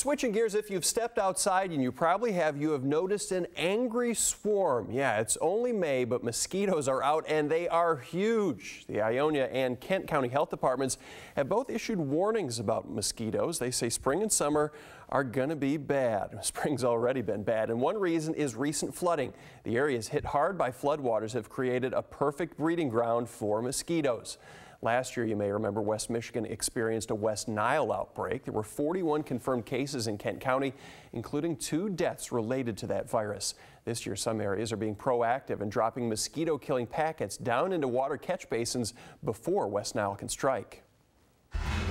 Switching gears, if you've stepped outside, and you probably have, you have noticed an angry swarm. Yeah, it's only May, but mosquitoes are out and they are huge. The Ionia and Kent County Health Departments have both issued warnings about mosquitoes. They say spring and summer are going to be bad. Spring's already been bad, and one reason is recent flooding. The areas hit hard by floodwaters have created a perfect breeding ground for mosquitoes. Last year, you may remember, West Michigan experienced a West Nile outbreak. There were 41 confirmed cases in Kent County, including 2 deaths related to that virus. This year, some areas are being proactive and dropping mosquito-killing packets down into water catch basins before West Nile can strike.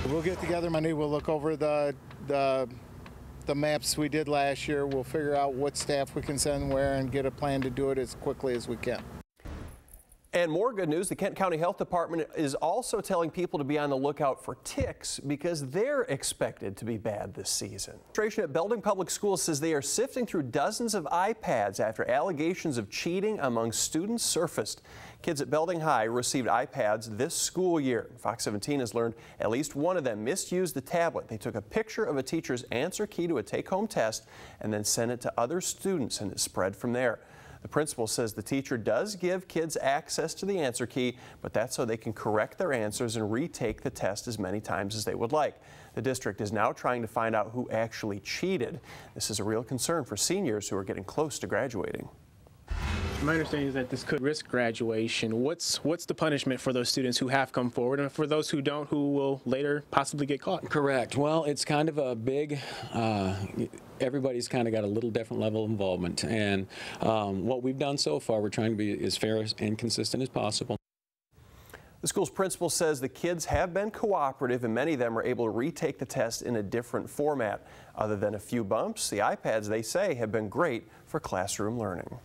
We'll get together Monday. We'll look over the maps we did last year. We'll figure out what staff we can send where and get a plan to do it as quickly as we can. And more good news, the Kent County Health Department is also telling people to be on the lookout for ticks because they're expected to be bad this season. Administration at Belding Public Schools says they are sifting through dozens of iPads after allegations of cheating among students surfaced. Kids at Belding High received iPads this school year. Fox 17 has learned at least one of them misused the tablet. They took a picture of a teacher's answer key to a take-home test and then sent it to other students, and it spread from there. The principal says the teacher does give kids access to the answer key, but that's so they can correct their answers and retake the test as many times as they would like. The district is now trying to find out who actually cheated. This is a real concern for seniors who are getting close to graduating. My understanding is that this could risk graduation. What's the punishment for those students who have come forward and for those who don't, who will later possibly get caught? Correct. Well, it's kind of a big, everybody's kind of got a little different level of involvement. And what we've done so far, we're trying to be as fair and consistent as possible. The school's principal says the kids have been cooperative and many of them are able to retake the test in a different format. Other than a few bumps, the iPads, they say, have been great for classroom learning.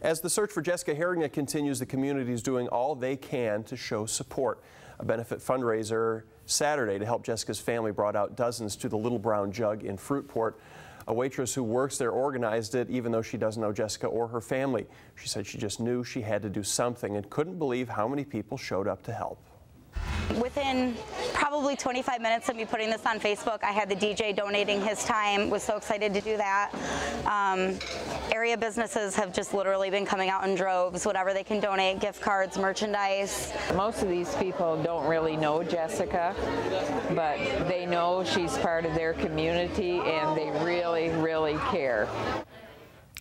As the search for Jessica Harrington continues, the community is doing all they can to show support. A benefit fundraiser Saturday to help Jessica's family brought out dozens to the Little Brown Jug in Fruitport. A waitress who works there organized it, even though she doesn't know Jessica or her family. She said she just knew she had to do something and couldn't believe how many people showed up to help. Within probably 25 minutes of me putting this on Facebook, I had the DJ donating his time. Was so excited to do that. Area businesses have just literally been coming out in droves, whatever they can donate, gift cards, merchandise. Most of these people don't really know Jessica, but they know she's part of their community and they really, really care.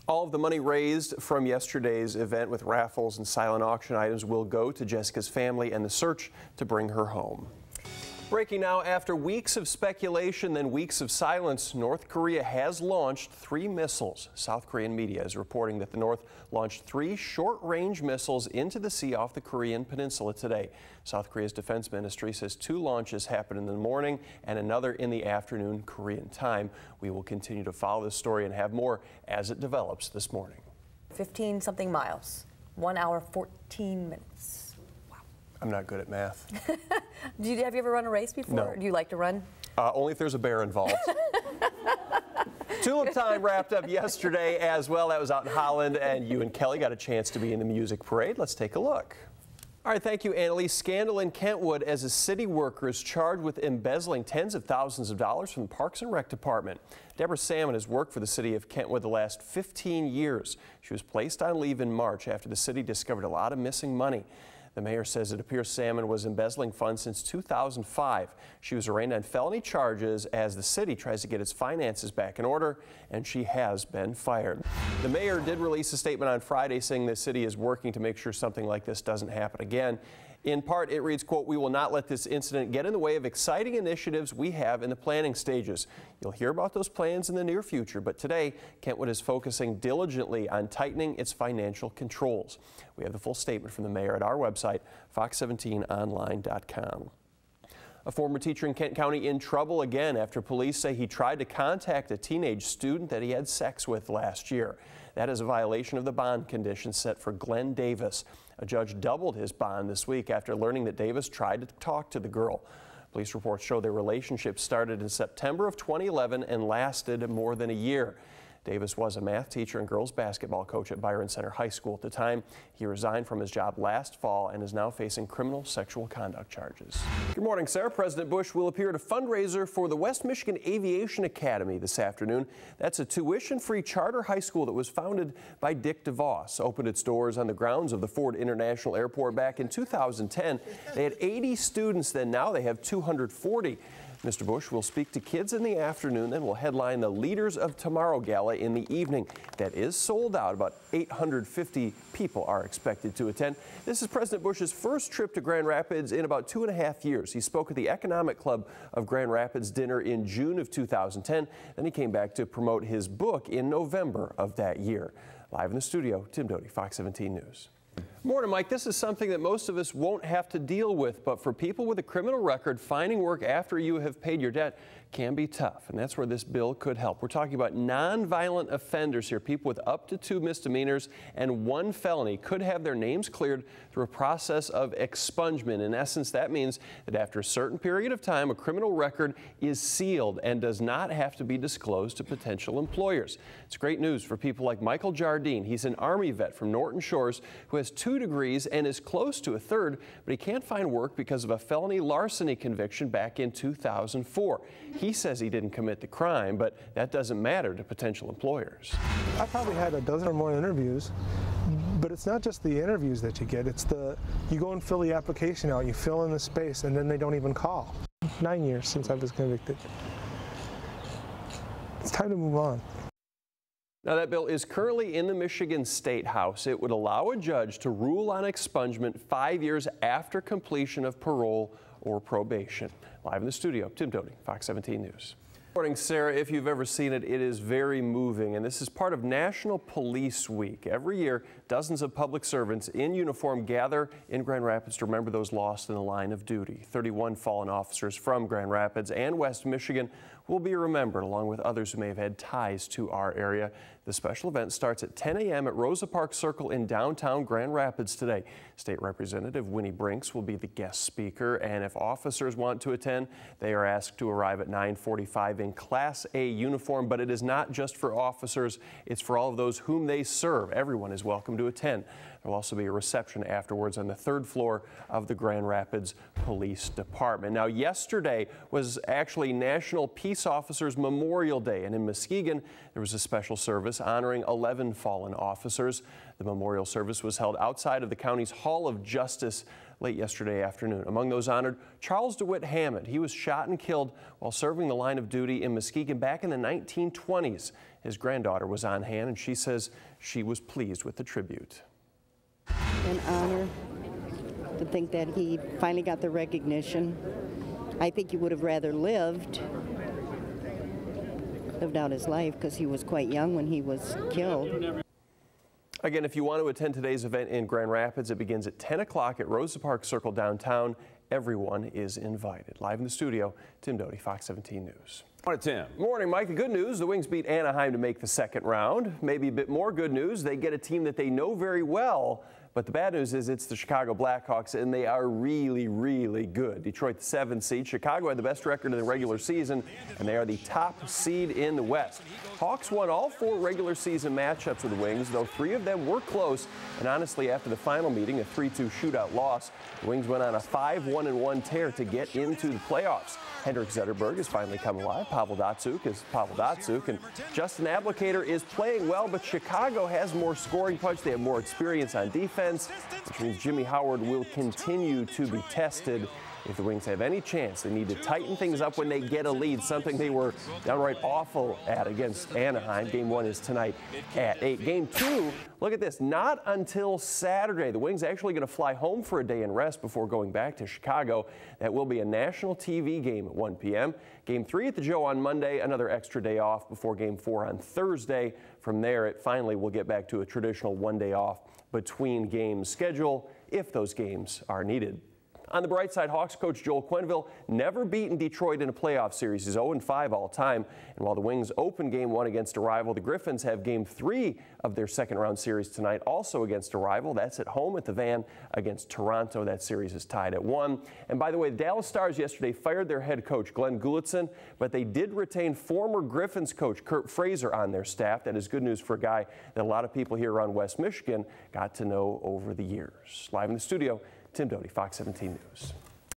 All of the money raised from yesterday's event with raffles and silent auction items will go to Jessica's family and the search to bring her home. Breaking now, after weeks of speculation, then weeks of silence, North Korea has launched 3 missiles. South Korean media is reporting that the North launched 3 short-range missiles into the sea off the Korean peninsula today. South Korea's defense ministry says 2 launches happened in the morning and another in the afternoon Korean time. We will continue to follow this story and have more as it develops this morning. 15-something miles, 1 hour, 14 minutes. I'm not good at math. Have you ever run a race before? No. Do you like to run? Only if there's a bear involved. Tulip time wrapped up yesterday as well. That was out in Holland, and you and Kelly got a chance to be in the music parade. Let's take a look. All right, thank you, Annalise. Scandal in Kentwood as a city worker is charged with embezzling tens of thousands of dollars from the Parks and Rec Department. Deborah Salmon has worked for the city of Kentwood the last 15 years. She was placed on leave in March after the city discovered a lot of missing money. The mayor says it appears Salmon was embezzling funds since 2005. She was arraigned on felony charges as the city tries to get its finances back in order, and she has been fired. The mayor did release a statement on Friday saying the city is working to make sure something like this doesn't happen again. In part, it reads, quote, "We will not let this incident get in the way of exciting initiatives we have in the planning stages." You'll hear about those plans in the near future, but today, Kentwood is focusing diligently on tightening its financial controls. We have the full statement from the mayor at our website, fox17online.com. A former teacher in Kent County in trouble again after police say he tried to contact a teenage student that he had sex with last year. That is a violation of the bond conditions set for Glenn Davis. A judge doubled his bond this week after learning that Davis tried to talk to the girl. Police reports show their relationship started in September of 2011 and lasted more than a year. Davis was a math teacher and girls basketball coach at Byron Center High School at the time. He resigned from his job last fall and is now facing criminal sexual conduct charges. Good morning, Sarah. President Bush will appear at a fundraiser for the West Michigan Aviation Academy this afternoon. That's a tuition-free charter high school that was founded by Dick DeVos. Opened its doors on the grounds of the Ford International Airport back in 2010. They had 80 students then. Now they have 240. Mr. Bush will speak to kids in the afternoon, then will headline the Leaders of Tomorrow Gala in the evening. That is sold out. About 850 people are expected to attend. This is President Bush's first trip to Grand Rapids in about 2.5 years. He spoke at the Economic Club of Grand Rapids dinner in June of 2010. Then he came back to promote his book in November of that year. Live in the studio, Tim Doty, Fox 17 News. Morning, Mike. This is something that most of us won't have to deal with, but for people with a criminal record, finding work after you have paid your debt can be tough, and that's where this bill could help. We're talking about nonviolent offenders here. People with up to 2 misdemeanors and 1 felony could have their names cleared through a process of expungement. In essence, that means that after a certain period of time, a criminal record is sealed and does not have to be disclosed to potential employers. It's great news for people like Michael Jardine. He's an Army vet from Norton Shores who has 2 degrees and is close to a 3rd, but he can't find work because of a felony larceny conviction back in 2004. He says he didn't commit the crime, but that doesn't matter to potential employers. I probably had a dozen or more interviews, but it's not just the interviews that you get. It's you go and fill the application out, you fill in the space, and then they don't even call. 9 years since I was convicted. It's time to move on. Now, that bill is currently in the Michigan State House. It would allow a judge to rule on expungement 5 years after completion of parole or probation. Live in the studio, Tim Doty, Fox 17 News. Good morning, Sarah. If you've ever seen it, it is very moving, and this is part of National Police Week. Every year, dozens of public servants in uniform gather in Grand Rapids to remember those lost in the line of duty. 31 fallen officers from Grand Rapids and West Michigan will be remembered, along with others who may have had ties to our area. The special event starts at 10 a.m. at Rosa Parks Circle in downtown Grand Rapids today. State Representative Winnie Brinks will be the guest speaker, and if officers want to attend, they are asked to arrive at 9:45 in Class A uniform. But it is not just for officers, it's for all of those whom they serve. Everyone is welcome to attend. There will also be a reception afterwards on the 3rd floor of the Grand Rapids Police Department. Now, yesterday was actually National Peace Officers Memorial Day, and in Muskegon, there was a special service honoring 11 fallen officers. The memorial service was held outside of the county's Hall of Justice late yesterday afternoon. Among those honored, Charles DeWitt Hammond. He was shot and killed while serving the line of duty in Muskegon back in the 1920s. His granddaughter was on hand, and she says she was pleased with the tribute. An honor to think that he finally got the recognition. I think he would have rather lived out his life because he was quite young when he was killed. Again, if you want to attend today's event in Grand Rapids, it begins at 10 o'clock at Rosa Parks Circle downtown. Everyone is invited. Live in the studio, Tim Doty, Fox 17 News. Morning, Tim. Morning, Mike. The good news, the Wings beat Anaheim to make the 2nd round. Maybe a bit more good news, they get a team that they know very well. But the bad news is it's the Chicago Blackhawks, and they are really, really good. Detroit, the 7th seed. Chicago had the best record in the regular season, and they are the top seed in the West. Hawks won all 4 regular season matchups with the Wings, though 3 of them were close. And honestly, after the final meeting, a 3-2 shootout loss, the Wings went on a 5-1-1 tear to get into the playoffs. Henrik Zetterberg has finally come alive. Pavel Datsyuk is Pavel Datsyuk, and Justin Abdelkader is playing well, but Chicago has more scoring punch. They have more experience on defense, which means Jimmy Howard will continue to be tested. If the Wings have any chance, they need to tighten things up when they get a lead, something they were downright awful at against Anaheim. Game 1 is tonight at 8. Game 2, look at this, not until Saturday. The Wings actually going to fly home for a day and rest before going back to Chicago. That will be a national TV game at 1 p.m. Game 3 at the Joe on Monday, another extra day off before Game 4 on Thursday. From there, it finally will get back to a traditional 1 day off between games schedule if those games are needed. On the bright side, Hawks coach Joel Quenneville never beaten Detroit in a playoff series. He's 0-5 all time. And while the Wings open Game 1 against a rival, the Griffins have Game 3 of their second-round series tonight, also against a rival. That's at home at the Van against Toronto. That series is tied at 1. And by the way, the Dallas Stars yesterday fired their head coach, Glenn Gulutzan, but they did retain former Griffins coach Kurt Fraser on their staff. That is good news for a guy that a lot of people here around West Michigan got to know over the years. Live in the studio, Tim Doty, Fox 17 News.